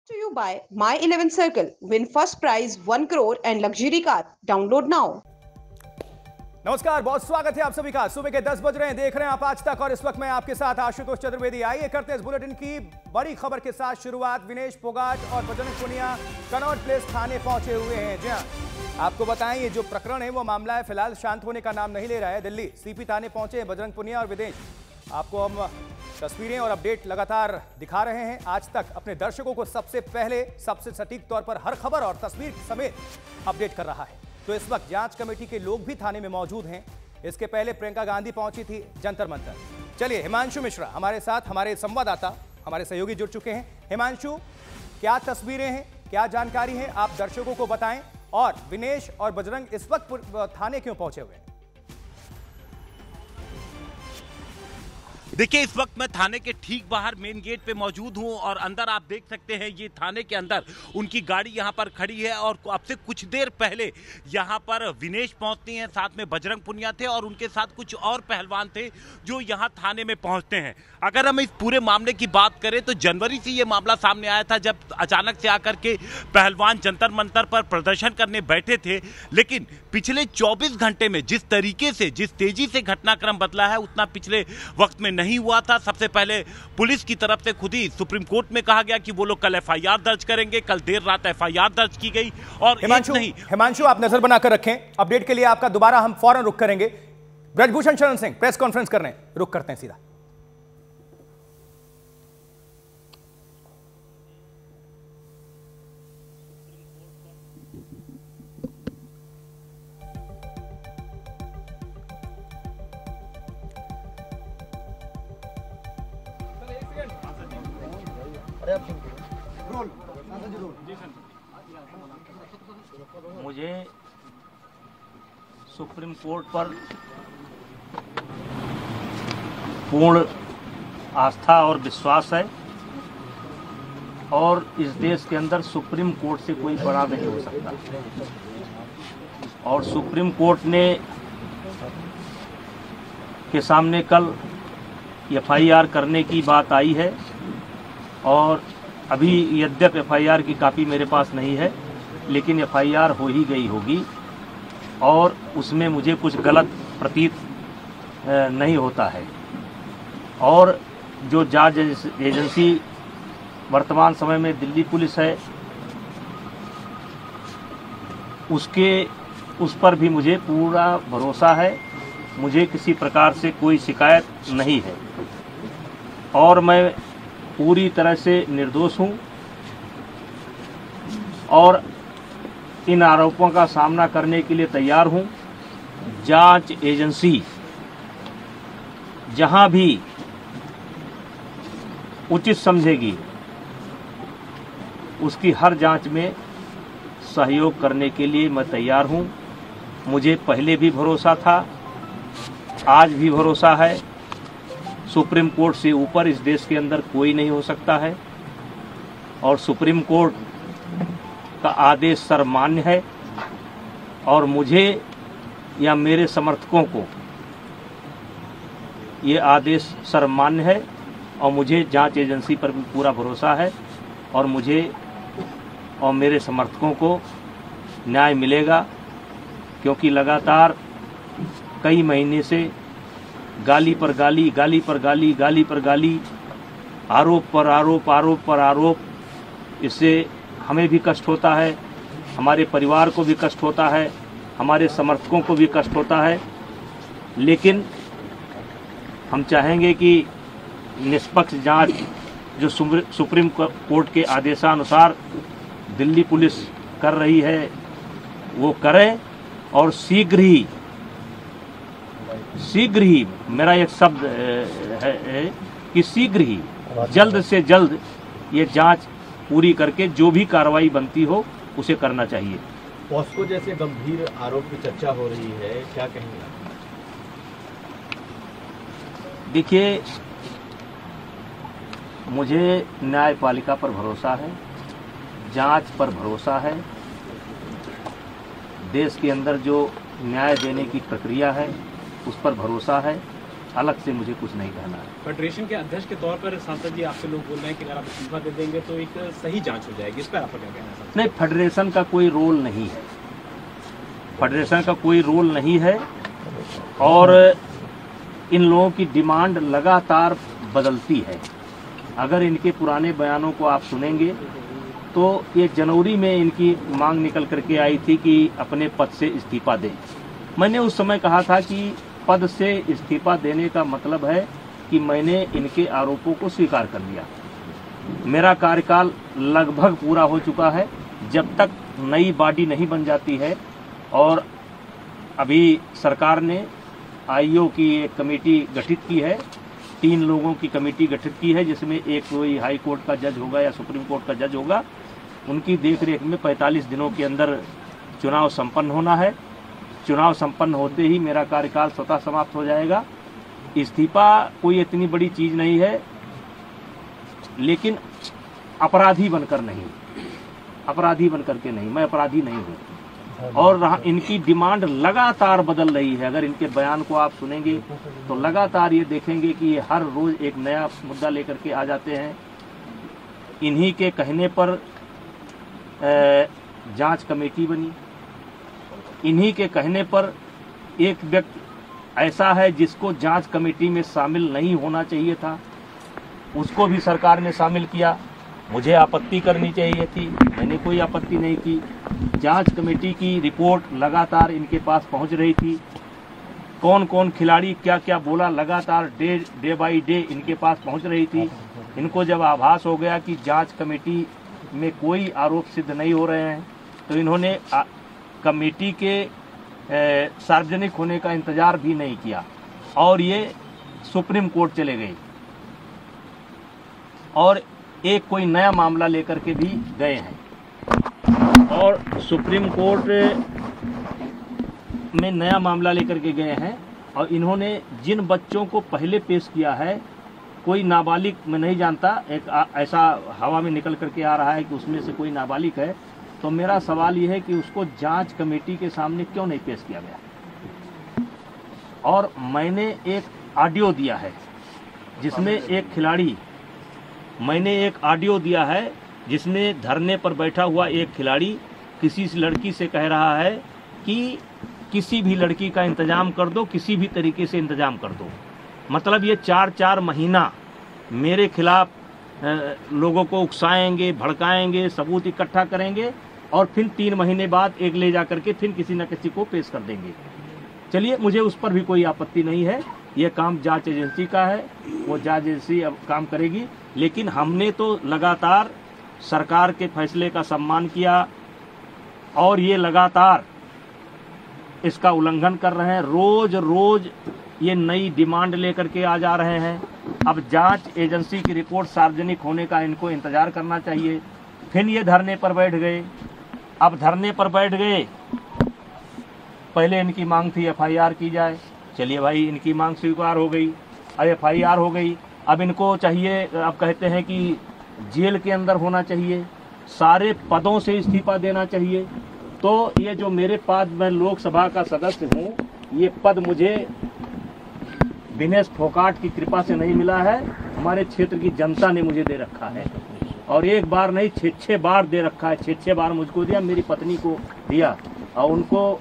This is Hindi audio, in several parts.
To you by My 11 Circle. Win first prize 1 crore and luxury car. Download now. नमस्कार, बहुत स्वागत है आप सभी का। सुबह के 10 बज रहे हैं, देख रहे हैं आप आज तक और इस वक्त मैं आपके साथ आशुतोष चतुर्वेदी। आइए करते हैं इस बुलेटिन की बड़ी खबर के साथ शुरुआत। विनेश फोगाट और बजरंग पुनिया कनॉट प्लेस थाने पहुंचे हुए हैं। जी हां, आपको बताएं ये जो प्रकरण है वो मामला है फिलहाल शांत होने का नाम नहीं ले रहा है। दिल्ली सीपी थाने पहुंचे हैं बजरंग पुनिया और विनेश। आपको हम तस्वीरें और अपडेट लगातार दिखा रहे हैं। आज तक अपने दर्शकों को सबसे पहले सबसे सटीक तौर पर हर खबर और तस्वीर समेत अपडेट कर रहा है। तो इस वक्त जांच कमेटी के लोग भी थाने में मौजूद हैं। इसके पहले प्रियंका गांधी पहुंची थी जंतर मंतर। चलिए हिमांशु मिश्रा हमारे साथ, हमारे संवाददाता, हमारे सहयोगी जुड़ चुके हैं। हिमांशु, क्या तस्वीरें हैं, क्या जानकारी है, आप दर्शकों को बताएं। और विनेश और बजरंग इस वक्त थाने क्यों पहुंचे हुए हैं? देखिए, इस वक्त मैं थाने के ठीक बाहर मेन गेट पे मौजूद हूं और अंदर आप देख सकते हैं ये थाने के अंदर उनकी गाड़ी यहां पर खड़ी है और अब से कुछ देर पहले यहां पर विनेश पहुंचती हैं, साथ में बजरंग पुनिया थे और उनके साथ कुछ और पहलवान थे जो यहां थाने में पहुंचते हैं। अगर हम इस पूरे मामले की बात करें तो जनवरी से ये मामला सामने आया था जब अचानक से आकर के पहलवान जंतर मंतर पर प्रदर्शन करने बैठे थे। लेकिन पिछले 24 घंटे में जिस तरीके से, जिस तेजी से घटनाक्रम बदला है उतना पिछले वक्त में नहीं हुआ था। सबसे पहले पुलिस की तरफ से खुद ही सुप्रीम कोर्ट में कहा गया कि वो लोग कल एफआईआर दर्ज करेंगे। कल देर रात एफआईआर दर्ज की गई। और हिमांशु आप नजर बनाकर रखें, अपडेट के लिए आपका दोबारा हम फौरन रुख करेंगे। ब्रजभूषण शरण सिंह प्रेस कॉन्फ्रेंस करने रुख करते हैं सीधा। मुझे सुप्रीम कोर्ट पर पूर्ण आस्था और विश्वास है और इस देश के अंदर सुप्रीम कोर्ट से कोई बड़ा नहीं हो सकता। और सुप्रीम कोर्ट ने के सामने कल एफआईआर करने की बात आई है और अभी यद्यप एफआईआर की कॉपी मेरे पास नहीं है लेकिन एफआईआर हो ही गई होगी और उसमें मुझे कुछ गलत प्रतीत नहीं होता है। और जो जांच एजेंसी वर्तमान समय में दिल्ली पुलिस है उस पर भी मुझे पूरा भरोसा है। मुझे किसी प्रकार से कोई शिकायत नहीं है और मैं पूरी तरह से निर्दोष हूँ और इन आरोपों का सामना करने के लिए तैयार हूँ। जांच एजेंसी जहां भी उचित समझेगी उसकी हर जांच में सहयोग करने के लिए मैं तैयार हूँ। मुझे पहले भी भरोसा था, आज भी भरोसा है। सुप्रीम कोर्ट से ऊपर इस देश के अंदर कोई नहीं हो सकता है और सुप्रीम कोर्ट का आदेश सर्वमान्य है और मुझे या मेरे समर्थकों को ये आदेश सर्वमान्य है और मुझे जांच एजेंसी पर भी पूरा भरोसा है और मुझे और मेरे समर्थकों को न्याय मिलेगा क्योंकि लगातार कई महीने से गाली पर गाली, गाली पर गाली, गाली पर गाली, आरोप पर आरोप, आरोप पर आरोप, इससे हमें भी कष्ट होता है, हमारे परिवार को भी कष्ट होता है, हमारे समर्थकों को भी कष्ट होता है। लेकिन हम चाहेंगे कि निष्पक्ष जांच जो सुप्रीम कोर्ट के आदेशानुसार दिल्ली पुलिस कर रही है वो करें और शीघ्र ही मेरा एक शब्द है कि शीघ्र ही जल्द से जल्द ये जांच पूरी करके जो भी कार्रवाई बनती हो उसे करना चाहिए। पॉस्को जैसे गंभीर आरोप की चर्चा हो रही है, क्या कहेंगे? देखिए, मुझे न्यायपालिका पर भरोसा है, जांच पर भरोसा है। देश के अंदर जो न्याय देने की प्रक्रिया है उस पर भरोसा है अलग से मुझे कुछ नहीं कहना है। फेडरेशन के अध्यक्ष के तौर पर सांसद जी आपसे लोग बोल रहे हैं कि अगर आप इस्तीफा दे देंगे तो एक सही जांच हो जाएगी, इस पर आपका क्या कहना है? नहीं, फेडरेशन का कोई रोल नहीं है, फेडरेशन का कोई रोल नहीं है और इन लोगों की डिमांड लगातार बदलती है। अगर इनके पुराने बयानों को आप सुनेंगे तो ये जनवरी में इनकी मांग निकल करके आई थी कि अपने पद से इस्तीफा दें। मैंने उस समय कहा था कि पद से इस्तीफा देने का मतलब है कि मैंने इनके आरोपों को स्वीकार कर लिया। मेरा कार्यकाल लगभग पूरा हो चुका है। जब तक नई बॉडी नहीं बन जाती है और अभी सरकार ने आईओ की एक कमेटी गठित की है, 3 लोगों की कमेटी गठित की है, जिसमें एक कोई हाई कोर्ट का जज होगा या सुप्रीम कोर्ट का जज होगा। उनकी देखरेख में 45 दिनों के अंदर चुनाव संपन्न होना है। चुनाव संपन्न होते ही मेरा कार्यकाल स्वतः समाप्त हो जाएगा। इस्तीफा कोई इतनी बड़ी चीज नहीं है, लेकिन अपराधी बनकर नहीं, अपराधी बनकर के नहीं, मैं अपराधी नहीं हूँ। और इनकी डिमांड लगातार बदल रही है। अगर इनके बयान को आप सुनेंगे तो लगातार ये देखेंगे कि ये हर रोज एक नया मुद्दा लेकर के आ जाते हैं। इन्हीं के कहने पर जांच कमेटी बनी, इन्हीं के कहने पर एक व्यक्ति ऐसा है जिसको जांच कमेटी में शामिल नहीं होना चाहिए था, उसको भी सरकार ने शामिल किया। मुझे आपत्ति करनी चाहिए थी, मैंने कोई आपत्ति नहीं की। जांच कमेटी की रिपोर्ट लगातार इनके पास पहुंच रही थी। कौन कौन खिलाड़ी क्या क्या बोला, लगातार डे बाई डे इनके पास पहुंच रही थी। इनको जब आभास हो गया कि जांच कमेटी में कोई आरोप सिद्ध नहीं हो रहे हैं तो इन्होंने कमेटी के सार्वजनिक होने का इंतजार भी नहीं किया और ये सुप्रीम कोर्ट चले गए और एक कोई नया मामला लेकर के भी गए हैं। और सुप्रीम कोर्ट में नया मामला लेकर के गए हैं और इन्होंने जिन बच्चों को पहले पेश किया है, कोई नाबालिग मैं नहीं जानता, एक ऐसा हवा में निकल करके आ रहा है कि उसमें से कोई नाबालिग है। तो मेरा सवाल यह है कि उसको जांच कमेटी के सामने क्यों नहीं पेश किया गया। और मैंने एक ऑडियो दिया है जिसमें एक खिलाड़ी, मैंने एक ऑडियो दिया है जिसमें धरने पर बैठा हुआ एक खिलाड़ी किसी लड़की से कह रहा है कि किसी भी लड़की का इंतजाम कर दो, किसी भी तरीके से इंतजाम कर दो। मतलब ये 4-4 महीना मेरे खिलाफ लोगों को उकसाएंगे, भड़काएंगे, सबूत इकट्ठा करेंगे और फिर 3 महीने बाद एक ले जा करके फिर किसी न किसी को पेश कर देंगे। चलिए, मुझे उस पर भी कोई आपत्ति नहीं है, ये काम जांच एजेंसी का है, वो जांच एजेंसी अब काम करेगी। लेकिन हमने तो लगातार सरकार के फैसले का सम्मान किया और ये लगातार इसका उल्लंघन कर रहे हैं। रोज रोज ये नई डिमांड लेकर के आ जा रहे हैं। अब जांच एजेंसी की रिपोर्ट सार्वजनिक होने का इनको इंतजार करना चाहिए। फिर ये धरने पर बैठ गए। अब धरने पर बैठ गए, पहले इनकी मांग थी FIR की जाए। चलिए भाई, इनकी मांग स्वीकार हो गई, अब FIR हो गई। अब इनको चाहिए, अब कहते हैं कि जेल के अंदर होना चाहिए, सारे पदों से इस्तीफा देना चाहिए। तो ये जो मेरे पास, मैं लोकसभा का सदस्य हूँ, ये पद मुझे दिनेश फोगाट की कृपा से नहीं मिला है, हमारे क्षेत्र की जनता ने मुझे दे रखा है। और एक बार नहीं, 6 बार दे रखा है। 6 बार मुझको दिया, मेरी पत्नी को दिया और उनको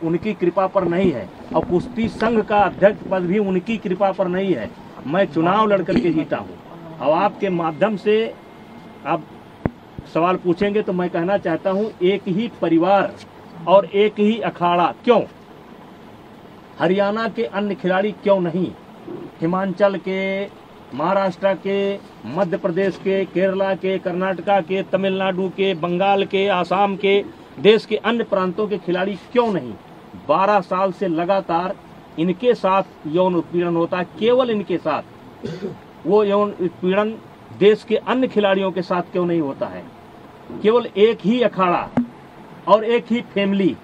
उनकी कृपा पर नहीं है। और कुश्ती संघ का अध्यक्ष पद भी उनकी कृपा पर नहीं है। मैं चुनाव लड़ करके जीता हूँ। अब आपके माध्यम से आप सवाल पूछेंगे तो मैं कहना चाहता हूँ, एक ही परिवार और एक ही अखाड़ा क्यों? हरियाणा के अन्य खिलाड़ी क्यों नहीं? हिमाचल के, महाराष्ट्र के, मध्य प्रदेश के, केरला के, कर्नाटका के, तमिलनाडु के, बंगाल के, आसाम के, देश के अन्य प्रांतों के खिलाड़ी क्यों नहीं? 12 साल से लगातार इनके साथ यौन उत्पीड़न होता है, केवल इनके साथ। वो यौन उत्पीड़न देश के अन्य खिलाड़ियों के साथ क्यों नहीं होता है? केवल एक ही अखाड़ा और एक ही फैमिली,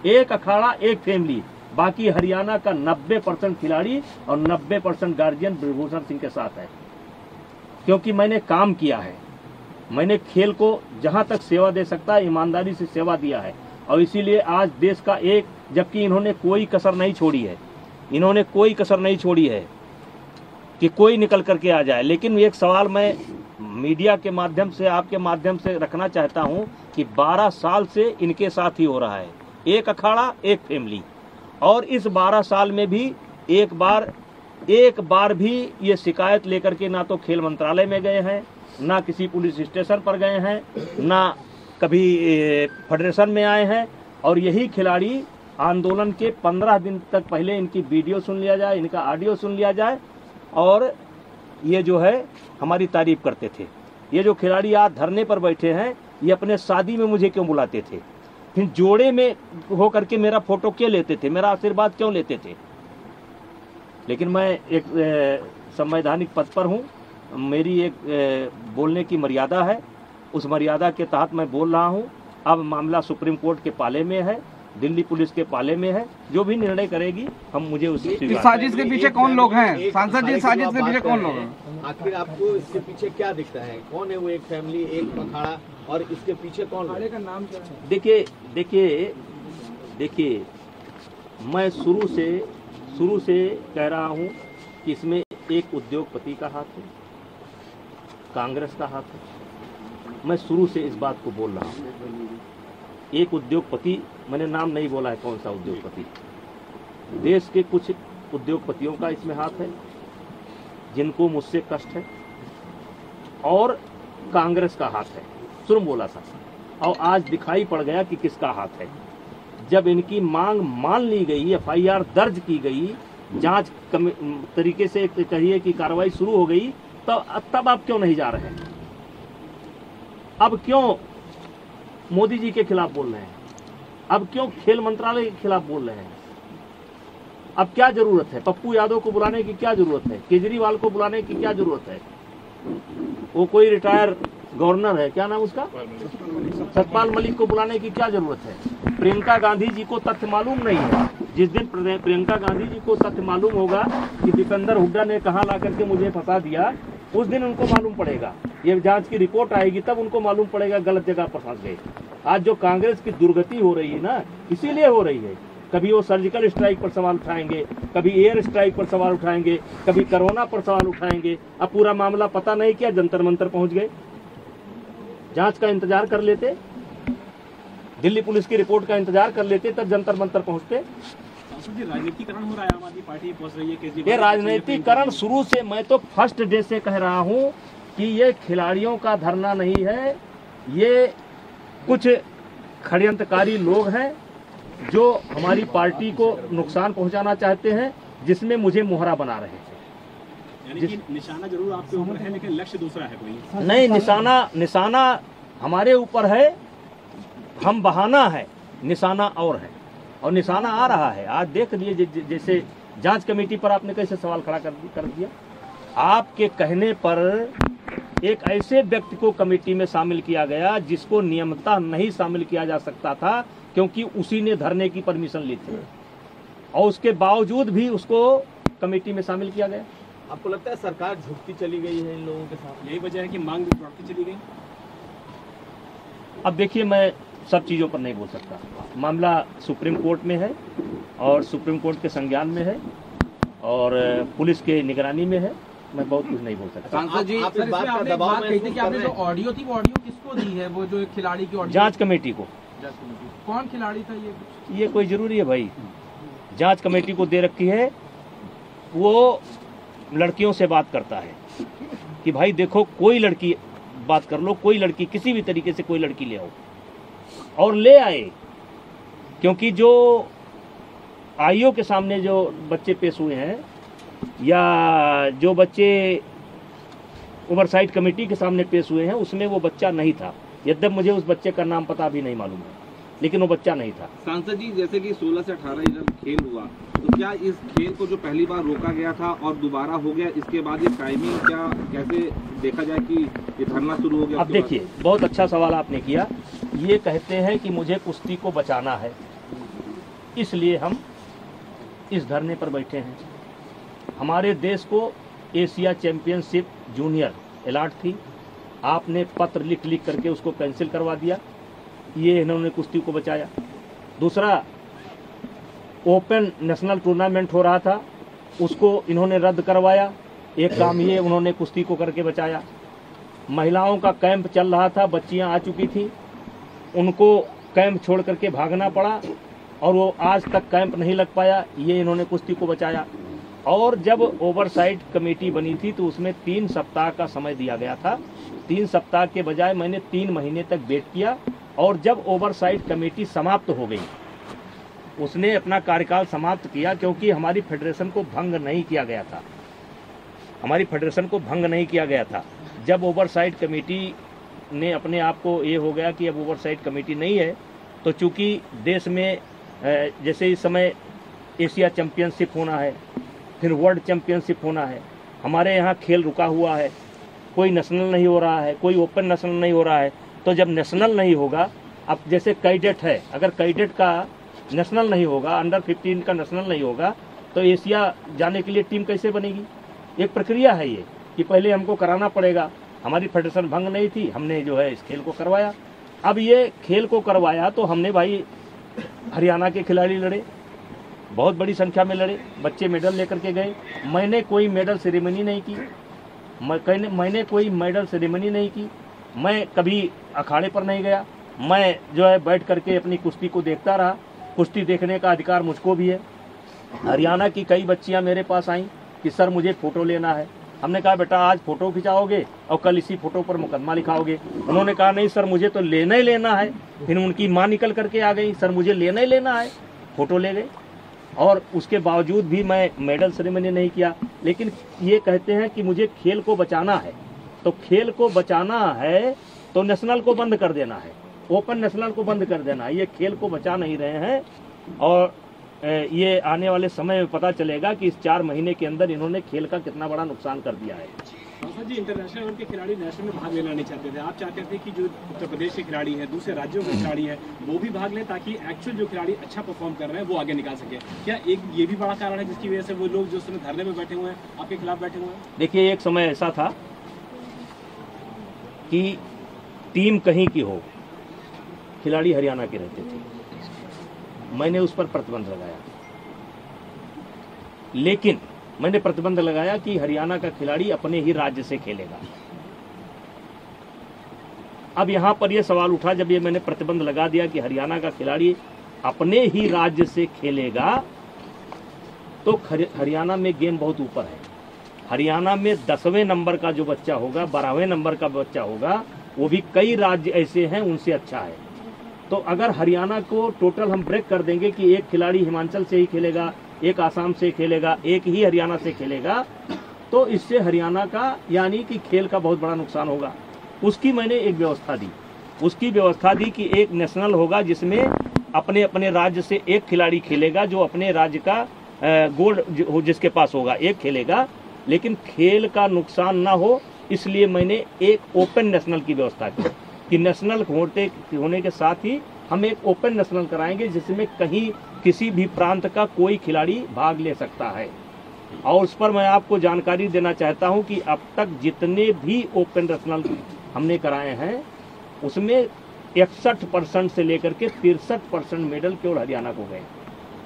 एक अखाड़ा एक फैमिली। बाकी हरियाणा का 90% खिलाड़ी और 90% गार्जियन ब्रजभूषण सिंह के साथ है। क्योंकि मैंने काम किया है, मैंने खेल को जहां तक सेवा दे सकता है ईमानदारी से सेवा दिया है और इसीलिए आज देश का एक, जबकि इन्होंने कोई कसर नहीं छोड़ी है। इन्होंने कोई कसर नहीं छोड़ी है कि कोई निकल करके आ जाए। लेकिन एक सवाल मैं मीडिया के माध्यम से, आपके माध्यम से रखना चाहता हूं कि 12 साल से इनके साथ ही हो रहा है, एक अखाड़ा एक फैमिली, और इस 12 साल में भी एक बार भी ये शिकायत लेकर के ना तो खेल मंत्रालय में गए हैं, ना किसी पुलिस स्टेशन पर गए हैं, ना कभी फेडरेशन में आए हैं। और यही खिलाड़ी आंदोलन के 15 दिन तक पहले इनकी वीडियो सुन लिया जाए, इनका ऑडियो सुन लिया जाए, और ये जो है हमारी तारीफ करते थे। ये जो खिलाड़ी आज धरने पर बैठे हैं, ये अपने शादी में मुझे क्यों बुलाते थे, फिर जोड़े में हो करके मेरा फोटो क्यों लेते थे, मेरा आशीर्वाद क्यों लेते थे। लेकिन मैं एक संवैधानिक पद पर हूँ, मेरी एक बोलने की मर्यादा है, उस मर्यादा के तहत मैं बोल रहा हूँ। अब मामला सुप्रीम कोर्ट के पाले में है, दिल्ली पुलिस के पाले में है, जो भी निर्णय करेगी हम मुझे उसी इस साजिश के पीछे कौन लोग हैं? सांसद जी, साजिश के पीछे कौन लोग हैं? आखिर आपको इसके पीछे क्या दिखता है? कौन है वो एक फैमिली, एक अखाड़ा, और इसके पीछे कौन है? का नाम क्या है? देखिए मैं शुरू से कह रहा हूँ कि इसमें एक उद्योगपति का हाथ है, कांग्रेस का हाथ है। मैं शुरू से इस बात को बोल रहा हूँ। एक उद्योगपति, मैंने नाम नहीं बोला है कौन सा उद्योगपति, देश के कुछ उद्योगपतियों का इसमें हाथ है जिनको मुझसे कष्ट है, और कांग्रेस का हाथ है। शुरू बोला था, और आज दिखाई पड़ गया कि किसका हाथ है। जब इनकी मांग मान ली गई, एफआईआर दर्ज की गई, जांच तरीके से कहिए कि कार्रवाई शुरू हो गई, तो तब आप क्यों नहीं जा रहे हैं? अब क्यों मोदी जी के खिलाफ बोल रहे हैं? अब क्यों खेल मंत्रालय के खिलाफ बोल रहे हैं? अब क्या जरूरत है? पप्पू यादव को बुलाने की क्या जरूरत है? केजरीवाल को बुलाने की क्या जरूरत है? वो कोई रिटायर गवर्नर है, क्या नाम उसका, सतपाल मलिक को बुलाने की क्या जरूरत है? प्रियंका गांधी जी को तथ्य मालूम नहीं है। जिस दिन प्रियंका गांधी जी को तथ्य मालूम होगा कि दीपेंद्र हुड्डा ने कहां ला करके मुझे फंसा दिया, उस दिन उनको मालूम पड़ेगा। ये जांच की रिपोर्ट आएगी तब उनको मालूम पड़ेगा गलत जगह पर फंस गए। आज जो कांग्रेस की दुर्गति हो रही है ना, इसीलिए हो रही है। कभी वो सर्जिकल स्ट्राइक पर सवाल उठाएंगे, कभी एयर स्ट्राइक पर सवाल उठाएंगे, कभी कोरोना पर सवाल उठाएंगे। अब पूरा मामला पता नहीं क्या जंतर मंतर पहुंच गए। जांच का इंतजार कर लेते, दिल्ली पुलिस की रिपोर्ट का इंतजार कर लेते, तब जंतर मंतर पहुंचते। राजनीतिकरण हो रहा है, आम आदमी पार्टी पहुंच रही है। ये राजनीतिकरण शुरू से, मैं तो फर्स्ट डे से कह रहा हूं कि ये खिलाड़ियों का धरना नहीं है, ये कुछ षड्यंत्रकारी लोग हैं जो हमारी पार्टी को नुकसान पहुंचाना चाहते हैं, जिसमें मुझे मोहरा बना रहे हैं। यानी कि निशाना जरूर आपके ऊपर है, लेकिन लक्ष्य दूसरा है कोई नहीं। निशाना हमारे ऊपर है, हम बहाना है, निशाना और है, और निशाना आ रहा है। आज देख लिए, जैसे जांच कमेटी पर आपने कैसे सवाल खड़ा कर दिया। आपके कहने पर एक ऐसे व्यक्ति को कमेटी में शामिल किया गया जिसको नियमतः नहीं शामिल किया जा सकता था, क्योंकि उसी ने धरने की परमिशन ली थी, और उसके बावजूद भी उसको कमेटी में शामिल किया गया। आपको लगता है सरकार झुकती चली गई है इन लोगों के साथ? यही वजह है कि मांग भी बढ़ती चली गई। अब देखिए, मैं सब चीज़ों पर नहीं बोल सकता। मामला सुप्रीम कोर्ट में है, और सुप्रीम कोर्ट के संज्ञान में है, और पुलिस के निगरानी में है। मैं बहुत कुछ नहीं बोल सकता। सांसद जी, आप इस बात का दबाव कही थी कि आपने जो ऑडियो थी, वो ऑडियो किसको दी है? वो जो खिलाड़ी की ऑडियो, जांच कमेटी को। कौन खिलाड़ी था ये कोई जरूरी है भाई? जांच कमेटी को दे रखी है। वो लड़कियों से बात करता है कि भाई देखो, कोई लड़की बात कर लो, कोई लड़की, किसी भी तरीके से कोई लड़की ले आओ, और ले आए। क्योंकि जो आईओ के सामने जो बच्चे पेश हुए हैं, या जो बच्चे ओवरसाइट कमेटी के सामने पेश हुए हैं, उसमें वो बच्चा नहीं था। यद्यप मुझे उस बच्चे का नाम पता भी नहीं मालूम है, लेकिन वो बच्चा नहीं था। सांसद जी, जैसे कि 16 से 18 इधर खेल हुआ, तो क्या इस खेल को जो पहली बार रोका गया था और दोबारा हो गया, इसके बाद ये टाइमिंग क्या, कैसे देखा जाए कि ये धरना शुरू हो गया? अब देखिए, बहुत अच्छा सवाल आपने किया। ये कहते हैं कि मुझे कुश्ती को बचाना है, इसलिए हम इस धरने पर बैठे हैं। हमारे देश को एशिया चैंपियनशिप जूनियर अलॉट थी, आपने पत्र लिख करके उसको कैंसिल करवा दिया। ये इन्होंने कुश्ती को बचाया। दूसरा, ओपन नेशनल टूर्नामेंट हो रहा था, उसको इन्होंने रद्द करवाया। एक काम ये उन्होंने कुश्ती को करके बचाया। महिलाओं का कैंप चल रहा था, बच्चियां आ चुकी थी, उनको कैंप छोड़ करके भागना पड़ा और वो आज तक कैंप नहीं लग पाया, ये इन्होंने कुश्ती को बचाया। और जब ओवरसाइट कमेटी बनी थी तो उसमें 3 सप्ताह का समय दिया गया था। 3 सप्ताह के बजाय मैंने 3 महीने तक वेट किया और जब ओवरसाइट कमेटी समाप्त हो गई, उसने अपना कार्यकाल समाप्त किया, क्योंकि हमारी फेडरेशन को भंग नहीं किया गया था। हमारी फेडरेशन को भंग नहीं किया गया था। जब ओवरसाइट कमेटी ने अपने आप को ये हो गया कि अब ओवरसाइट कमेटी नहीं है, तो चूंकि देश में जैसे इस समय एशिया चैंपियनशिप होना है, फिर वर्ल्ड चैंपियनशिप होना है, हमारे यहाँ खेल रुका हुआ है, कोई नेशनल नहीं हो रहा है, कोई ओपन नेशनल नहीं हो रहा है। तो जब नेशनल नहीं होगा, अब जैसे कैडेट है, अगर कैडेट का नेशनल नहीं होगा, अंडर 15 का नेशनल नहीं होगा, तो एशिया जाने के लिए टीम कैसे बनेगी? एक प्रक्रिया है ये कि पहले हमको कराना पड़ेगा। हमारी फेडरेशन भंग नहीं थी, हमने जो है इस खेल को करवाया। अब ये खेल को करवाया तो हमने भाई हरियाणा के खिलाड़ी लड़े, बहुत बड़ी संख्या में लड़े, बच्चे मेडल लेकर के गए। मैंने कोई मेडल सेरेमनी नहीं की, मैंने कोई मेडल सेरेमनी नहीं की, मैं कभी अखाड़े पर नहीं गया, मैं जो है बैठ करके अपनी कुश्ती को देखता रहा। कुश्ती देखने का अधिकार मुझको भी है। हरियाणा की कई बच्चियां मेरे पास आईं कि सर मुझे फ़ोटो लेना है। हमने कहा बेटा आज फ़ोटो खिंचाओगे और कल इसी फ़ोटो पर मुकदमा लिखाओगे। उन्होंने कहा नहीं सर मुझे तो लेना ही लेना है। फिर उनकी माँ निकल करके आ गई, सर मुझे लेना ही लेना है। फ़ोटो ले गए और उसके बावजूद भी मैं मेडल सेरेमनी नहीं किया। लेकिन ये कहते हैं कि मुझे खेल को बचाना है, तो खेल को बचाना है तो नेशनल को बंद कर देना है, ओपन नेशनल को बंद कर देना है। ये खेल को बचा नहीं रहे हैं और ये आने वाले समय में पता चलेगा कि इस 4 महीने के अंदर इन्होंने खेल का कितना बड़ा नुकसान कर दिया है। जी इंटरनेशनल लेवल के खिलाड़ी नेशनल में भाग लेना नहीं चाहते थे, आप चाहते थे कि जो उत्तर प्रदेश के खिलाड़ी हैं, दूसरे राज्यों के खिलाड़ी हैं, वो भी भाग लें ताकि एक्चुअल जो खिलाड़ी अच्छा परफॉर्म कर रहे हैं वो आगे निकाल सके। क्या एक ये भी बड़ा कारण है जिसकी वजह से वो लोग जो समय धरने में बैठे हुए हैं आपके खिलाफ बैठे हुए हैं? देखिए एक समय ऐसा था कि टीम कहीं की हो, खिलाड़ी हरियाणा के रहते थे, मैंने उस पर प्रतिबंध लगाया। लेकिन मैंने प्रतिबंध लगाया कि हरियाणा का खिलाड़ी अपने ही राज्य से खेलेगा। अब यहां पर यह सवाल उठा जब ये मैंने प्रतिबंध लगा दिया कि हरियाणा का खिलाड़ी अपने ही राज्य से खेलेगा, तो हरियाणा में गेम बहुत ऊपर है। हरियाणा में 10वें नंबर का जो बच्चा होगा, 12वें नंबर का बच्चा होगा, वो भी कई राज्य ऐसे हैं उनसे अच्छा है। तो अगर हरियाणा को टोटल हम ब्रेक कर देंगे कि एक खिलाड़ी हिमाचल से ही खेलेगा, एक आसाम से खेलेगा, एक ही हरियाणा से खेलेगा, तो इससे हरियाणा का यानी कि खेल का बहुत बड़ा नुकसान होगा। उसकी मैंने एक व्यवस्था दी, उसकी व्यवस्था दी कि एक नेशनल होगा जिसमें अपने अपने राज्य से एक खिलाड़ी खेलेगा, जो अपने राज्य का गोल्ड जिसके पास होगा एक खेलेगा, लेकिन खेल का नुकसान ना हो, इसलिए मैंने एक ओपन नेशनल की व्यवस्था की कि नेशनल होने के साथ ही हम एक ओपन नेशनल कराएंगे जिसमें कहीं किसी भी प्रांत का कोई खिलाड़ी भाग ले सकता है। और उस पर मैं आपको जानकारी देना चाहता हूं कि अब तक जितने भी ओपन नेशनल हमने कराए हैं उसमें 61% से लेकर के 63% मेडल केवल हरियाणा को गए।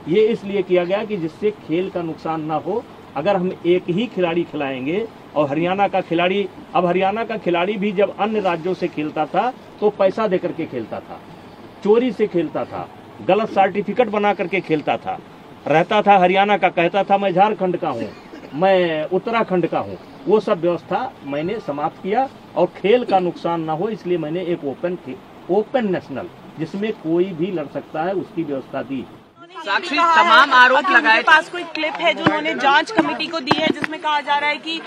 ये इसलिए किया गया कि जिससे खेल का नुकसान ना हो। अगर हम एक ही खिलाड़ी खिलाएंगे और हरियाणा का खिलाड़ी, अब हरियाणा का खिलाड़ी भी जब अन्य राज्यों से खेलता था तो पैसा देकर के खेलता था, चोरी से खेलता था, गलत सर्टिफिकेट बना करके खेलता था, रहता था हरियाणा का, कहता था मैं झारखंड का हूँ, मैं उत्तराखंड का हूँ। वो सब व्यवस्था मैंने समाप्त किया और खेल का नुकसान ना हो इसलिए मैंने एक ओपन नेशनल जिसमें कोई भी लड़ सकता है उसकी व्यवस्था दी। साक्षी तमाम आरोप लगाए। उनके पास कोई क्लिप है जो उन्होंने जांच कमेटी को दी है जिसमें कहा जा रहा है कि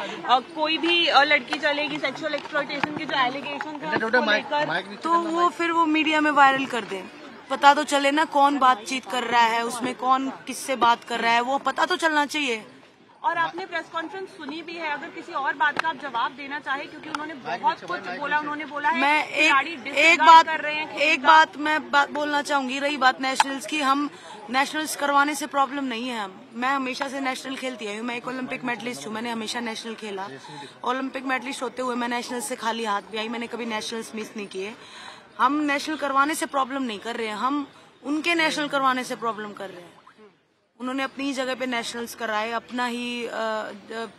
कोई भी लड़की चलेगी, सेक्सुअल एक्सप्लॉयटेशन के जो एलिगेशन है तो वो फिर वो मीडिया में वायरल कर दें, पता तो चले ना कौन बातचीत कर रहा है, उसमें कौन किससे बात कर रहा है, वो पता तो चलना चाहिए। और आपने प्रेस कॉन्फ्रेंस सुनी भी है, अगर किसी और बात का आप जवाब देना चाहे, क्योंकि उन्होंने बहुत कुछ बोला। उन्होंने बोला है मैं एक बात मैं बोलना चाहूंगी। रही बात नेशनल्स की, हम नेशनल्स करवाने से प्रॉब्लम नहीं है। मैं हमेशा से नेशनल खेलती आई हूँ, मैं एक ओलंपिक मेडलिस्ट हूँ, मैंने हमेशा नेशनल खेला। ओलंपिक मेडलिस्ट होते हुए मैं नेशनल से खाली हाथ भी आई, मैंने कभी नेशनल्स मिस नहीं किए। हम नेशनल करवाने से प्रॉब्लम नहीं कर रहे हैं, हम उनके नेशनल करवाने से प्रॉब्लम कर रहे हैं। उन्होंने अपनी ही जगह पे नेशनल्स कराए, अपना ही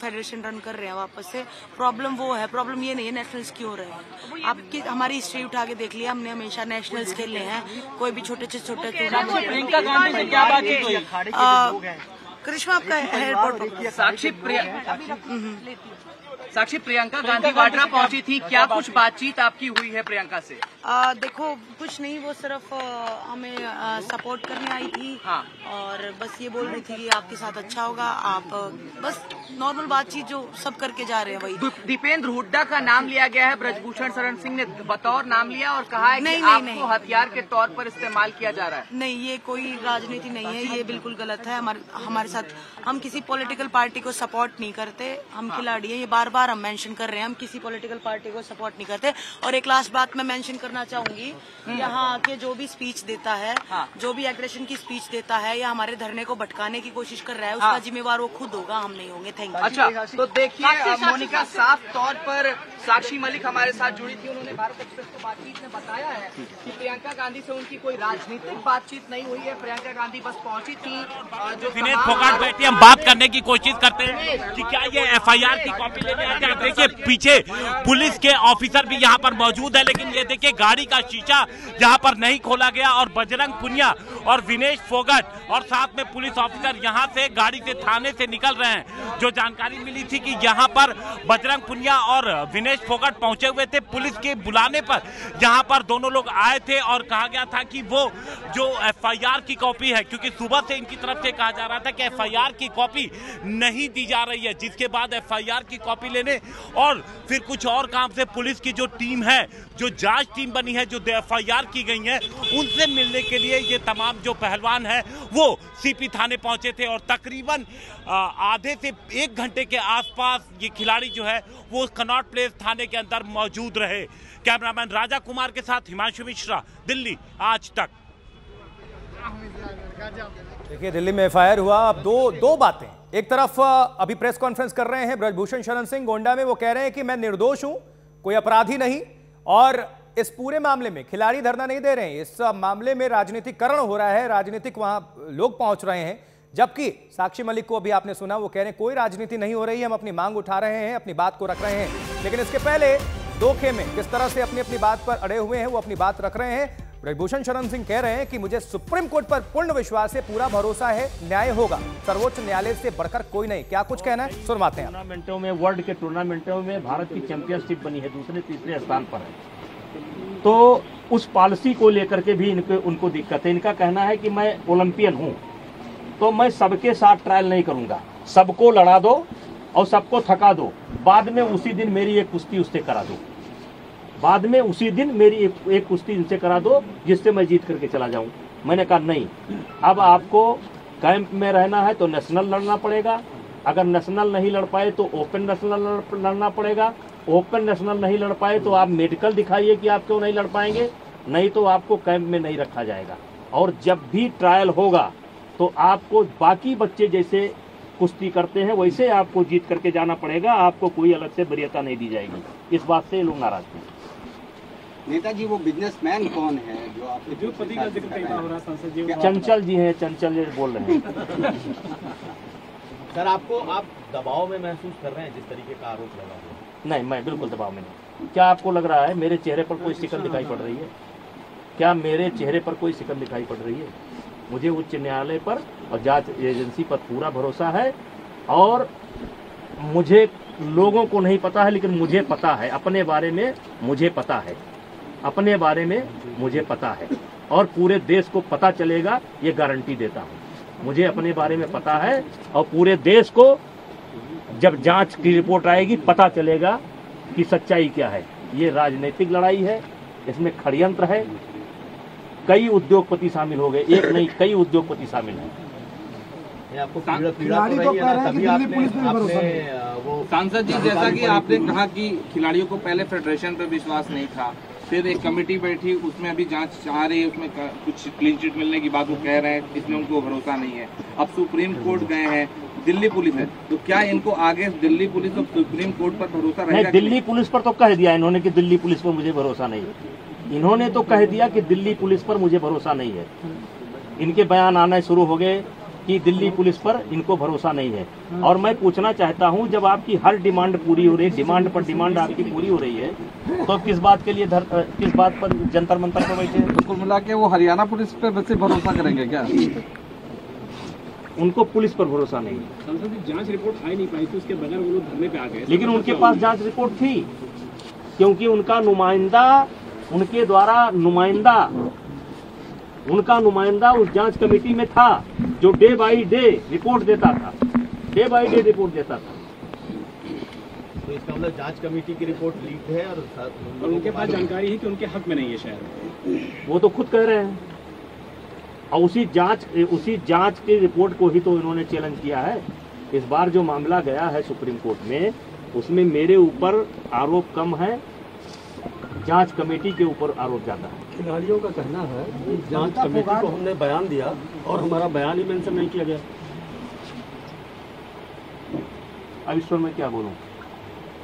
फेडरेशन रन कर रहे हैं वापस से। प्रॉब्लम वो है, प्रॉब्लम ये नहीं है नेशनल्स क्यों हो रहे हैं। आपकी हमारी हिस्ट्री उठा के देख लिया, हमने हमेशा नेशनल्स खेले हैं, कोई भी छोटे छोटे प्रियंका गांधी से क्या बातचीत हुई? करिश्मा आपका एयरपोर्ट साक्षी प्रियंका गांधी वाड्रा पहुंची थी, क्या कुछ बातचीत आपकी हुई है प्रियंका से? देखो कुछ नहीं, वो सिर्फ हमें सपोर्ट करने आई थी। हाँ। और बस ये बोल रही थी कि आपके साथ अच्छा होगा, आप बस नॉर्मल बातचीत जो सब करके जा रहे हैं वही। दीपेंद्र हुड्डा का नाम लिया गया है, ब्रजभूषण शरण सिंह ने बतौर नाम लिया और कहा है कि आपको हथियार के तौर पर इस्तेमाल किया जा रहा है। नहीं, ये कोई राजनीति नहीं है, ये बिल्कुल गलत है। हमारे साथ, हम किसी पॉलिटिकल पार्टी को सपोर्ट नहीं करते, हम खिलाड़ी हैं, ये बार बार हम मेंशन कर रहे हैं, हम किसी पॉलिटिकल पार्टी को सपोर्ट नहीं करते। और एक लास्ट बात मैं मेंशन करना चाहूंगी, यहाँ आके जो भी स्पीच देता है, जो भी एग्रेशन की स्पीच देता है या हमारे धरने को भटकाने की कोशिश कर रहा है, उसका जिम्मेवार वो खुद होगा, हम नहीं होंगे। Thank you. अच्छा, तो देखिए मोनिका, साफ तौर पर साक्षी मलिक हमारे साथ जुड़ी थी, उन्होंने भारत एक्सप्रेस को बातचीत में बताया है कि प्रियंका गांधी से उनकी कोई राजनीतिक बातचीत नहीं हुई है, प्रियंका गांधी बस पहुंची थी। जो विनेश फोगाट बैठे, हम बात करने की कोशिश करते हैं कि क्या ये एफआईआर की कॉपी लेने आए थे। देखिए पीछे पुलिस के ऑफिसर भी यहाँ पर मौजूद है, लेकिन ये देखिए गाड़ी का शीशा यहाँ पर नहीं खोला गया और बजरंग पुनिया और विनेश फोगाट और साथ में पुलिस ऑफिसर यहाँ से गाड़ी से थाने से निकल रहे हैं। जो जानकारी मिली थी कि यहाँ पर बजरंग पुनिया और विनेश फोगाट पहुंचे हुए थे, पुलिस के बुलाने पर यहाँ पर दोनों लोग आए थे और कहा गया था कि वो जो एफआईआर की कॉपी है, क्योंकि सुबह से इनकी तरफ से कहा जा रहा था कि एफआईआर की कॉपी नहीं दी जा रही है, जिसके बाद एफआईआर की कॉपी लेने और फिर कुछ और काम से पुलिस की जो टीम है, जो जांच टीम बनी है, जो एफआईआर की गई है, उनसे मिलने के लिए ये तमाम जो पहलवान है वो सीपी थाने पहुंचे थे और तकरीबन आधे से 1 घंटे के आसपास ये खिलाड़ी जो है वो कनॉट प्लेस थाने के अंदर मौजूद रहे। कैमरामैन राजा कुमार के साथ हिमांशु मिश्रा, दिल्ली आज तक। देखिए दिल्ली में एफआईआर हुआ। अब दो बातें, एक तरफ अभी प्रेस कॉन्फ्रेंस कर रहे हैं ब्रजभूषण शरण सिंह गोंडा में, वो कह रहे हैं कि मैं निर्दोष हूं, कोई अपराधी नहीं, और इस पूरे मामले में खिलाड़ी धरना नहीं दे रहे हैं, इस मामले में राजनीतिकरण हो रहा है, राजनीतिक वहां लोग पहुंच रहे हैं। जबकि साक्षी मलिक को अभी आपने सुना, वो कह रहे हैं कोई राजनीति नहीं हो रही है, हम अपनी मांग उठा रहे हैं, अपनी बात को रख रहे हैं। लेकिन इसके पहले दो खेमे किस तरह से अपनी अपनी बात पर अड़े हुए हैं, वो अपनी बात रख रहे हैं। ब्रजभूषण शरण सिंह कह रहे हैं कि मुझे सुप्रीम कोर्ट पर पूर्ण विश्वास है, पूरा भरोसा है, न्याय होगा, सर्वोच्च न्यायालय से बढ़कर कोई नहीं। क्या कुछ कहना है, सुनवाते हैं। टूर्नामेंटों में, वर्ल्ड के टूर्नामेंटों में भारत की चैंपियनशिप बनी है, दूसरे तीसरे स्थान पर है, तो उस पॉलिसी को लेकर के भी उनको दिक्कत है। इनका कहना है कि मैं ओलंपियन हूं, तो मैं सबके साथ ट्रायल नहीं करूंगा, सबको लड़ा दो और सबको थका दो, बाद में उसी दिन मेरी एक कुश्ती उससे करा दो, बाद में उसी दिन मेरी एक कुश्ती इनसे करा दो जिससे मैं जीत करके चला जाऊं। मैंने कहा नहीं, अब आपको कैंप में रहना है तो नेशनल लड़ना पड़ेगा, अगर नेशनल नहीं लड़ पाए तो ओपन नेशनल लड़ना पड़ेगा, ओपन नेशनल नहीं लड़ पाए तो आप मेडिकल दिखाइए कि आप क्यों नहीं लड़ पाएंगे, नहीं तो आपको कैंप में नहीं रखा जाएगा। और जब भी ट्रायल होगा तो आपको बाकी बच्चे जैसे कुश्ती करते हैं वैसे आपको जीत करके जाना पड़ेगा, आपको कोई अलग से वरीयता नहीं दी जाएगी। इस बात से लोग नाराज हैं। नेताजी वो बिजनेसमैन कौन है जो आपके जो पति का जिक्र कई बार हो रहा है, संसद जी? चंचल जी हैं, चंचल जी बोल रहे हैं। सर आपको आप दबाव में महसूस कर रहे हैं जिस तरीके का आरोप लगा हुआ है? नहीं, मैं बिल्कुल दबाव में नहीं। क्या आपको लग रहा है मेरे चेहरे पर कोई शिकन दिखाई पड़ रही है? क्या मेरे चेहरे पर कोई शिकन दिखाई पड़ रही है? मुझे उच्च न्यायालय पर और जांच एजेंसी पर पूरा भरोसा है, और मुझे लोगों को नहीं पता है लेकिन मुझे पता है, अपने बारे में मुझे पता है, अपने बारे में मुझे पता है, और पूरे देश को पता चलेगा, ये गारंटी देता हूँ। मुझे अपने बारे में पता है और पूरे देश को जब जांच की रिपोर्ट आएगी पता चलेगा कि सच्चाई क्या है। ये राजनीतिक लड़ाई है, इसमें षड्यंत्र है, कई उद्योगपति शामिल हो गए, एक नहीं कई उद्योगपति शामिल हैं। आपको पीड़ा तो रही है ना, तभी आपने वो सांसद जी, जैसा कि आपने कहा कि खिलाड़ियों को पहले फेडरेशन पर विश्वास नहीं था, फिर एक कमेटी बैठी, उसमें अभी जांच चाह रही है, उसमें कुछ क्लीन चिट मिलने की बात वो कह रहे हैं, इसमें उनको भरोसा नहीं है। अब सुप्रीम कोर्ट गए हैं, दिल्ली पुलिस है, तो क्या इनको आगे दिल्ली पुलिस और सुप्रीम कोर्ट पर भरोसा रहेगा? दिल्ली पुलिस पर तो कह दिया इन्होंने कि दिल्ली पुलिस पर मुझे भरोसा नहीं है। इन्होंने तो कह दिया कि दिल्ली पुलिस पर मुझे भरोसा नहीं है। इनके बयान आने शुरू हो गए कि दिल्ली पुलिस पर इनको भरोसा नहीं है। और मैं पूछना चाहता हूं, जब आपकी हर डिमांड पूरी हो रही है, डिमांड पर डिमांड आपकी पूरी हो रही है, तो किस बात के लिए किस बात पर जंतर मंतर पर बैठे हैं? कुल मिला के वो हरियाणा पुलिस पे वैसे भरोसा करेंगे क्या? उनको पुलिस पर भरोसा नहीं है। सांसद जी, जांच रिपोर्ट आ ही नहीं पाई थी, उसके बगैर वो लोग धरने पे आ गए। लेकिन उनके पास जांच रिपोर्ट थी, क्योंकि उनका नुमाइंदा, उनके द्वारा उनका नुमाइंदा उस जांच कमेटी में था, जो डे बाय डे रिपोर्ट देता था, डे बाय डे रिपोर्ट देता था। तो इसका मतलब जांच कमेटी की रिपोर्ट लीक है और उनके पास जानकारी है कि उनके हक में नहीं है शायद। वो तो खुद कह रहे हैं, और उसी जांच की रिपोर्ट को ही तो इन्होंने चैलेंज किया है। इस बार जो मामला गया है सुप्रीम कोर्ट में, उसमें मेरे ऊपर आरोप कम है, जांच कमेटी के ऊपर आरोप ज्यादा है। खिलाड़ियों का कहना है कि जांच कमेटी को हमने बयान दिया और हमारा बयान ही मेंशन नहीं किया गया। अब इस पर मैं क्या बोलूं?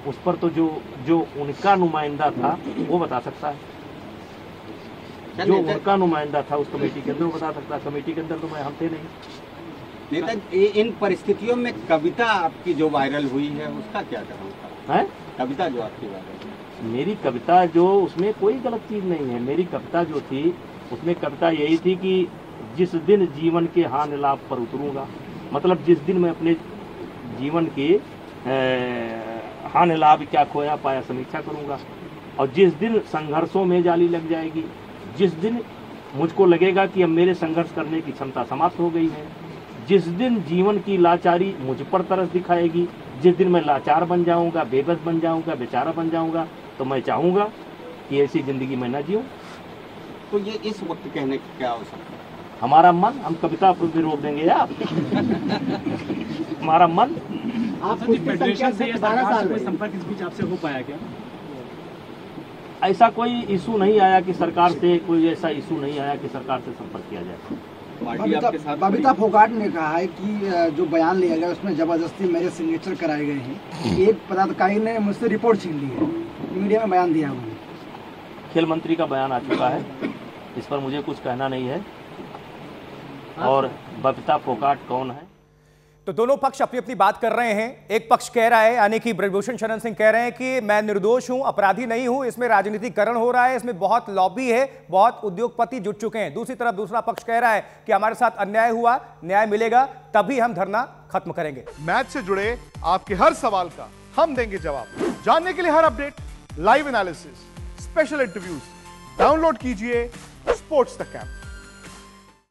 उस पर तो जो उनका नुमाइंदा था वो बता सकता है, जो उनका नुमाइंदा था उस कमेटी के अंदर वो बता सकता है। कमेटी के अंदर तो मैं हम थे नहीं। नेता, इन परिस्थितियों में कविता आपकी जो वायरल हुई है उसका क्या कहना है? कविता जो आपकी वायरल, मेरी कविता जो, उसमें कोई गलत चीज नहीं है। मेरी कविता जो थी, उसमें कविता यही थी कि जिस दिन जीवन के हानि लाभ पर उतरूंगा, मतलब जिस दिन मैं अपने जीवन के हानि लाभ क्या खोया पाया समीक्षा करूंगा, और जिस दिन संघर्षों में जाली लग जाएगी, जिस दिन मुझको लगेगा कि अब मेरे संघर्ष करने की क्षमता समाप्त हो गई है, जिस दिन जीवन की लाचारी मुझ पर तरस दिखाएगी, जिस दिन मैं लाचार बन जाऊंगा, बेबस बन जाऊंगा, बेचारा बन जाऊंगा, तो मैं चाहूंगा कि ऐसी जिंदगी मैं न जीऊं। तो ये इस वक्त कहने का क्या हो सकता है? हमारा मन, हम कविता पर भी रोक देंगे यार। हमारा मन। आप फेडरेशन से या सरकार से कोई संपर्क इस बीच आपसे हो पाया क्या? ऐसा कोई इशू नहीं आया कि सरकार से, कोई ऐसा इशू नहीं आया कि सरकार से संपर्क किया जाए। बबीता फोगाट ने कहा है कि जो बयान लिया गया उसमें जबरदस्ती मेरे सिग्नेचर कराए गए हैं। एक पदाधिकारी ने मुझसे रिपोर्ट छीन ली है, मीडिया में बयान दिया उन्होंने। खेल मंत्री का बयान आ चुका है, इस पर मुझे कुछ कहना नहीं है। और बबीता फोगाट कौन है? तो दोनों पक्ष अपनी अपनी बात कर रहे हैं। एक पक्ष कह रहा है, यानी कि ब्रजभूषण शरण सिंह कह रहे हैं कि मैं निर्दोष हूं, अपराधी नहीं हूं, इसमें राजनीतिकरण हो रहा है, इसमें बहुत लॉबी है, बहुत उद्योगपति जुट चुके हैं। दूसरी तरफ दूसरा पक्ष कह रहा है कि हमारे साथ अन्याय हुआ, न्याय मिलेगा, तभी हम धरना खत्म करेंगे। मैच से जुड़े आपके हर सवाल का हम देंगे जवाब। जानने के लिए हर update, live analysis, special interviews download कीजिए स्पोर्ट्स तक ऐप।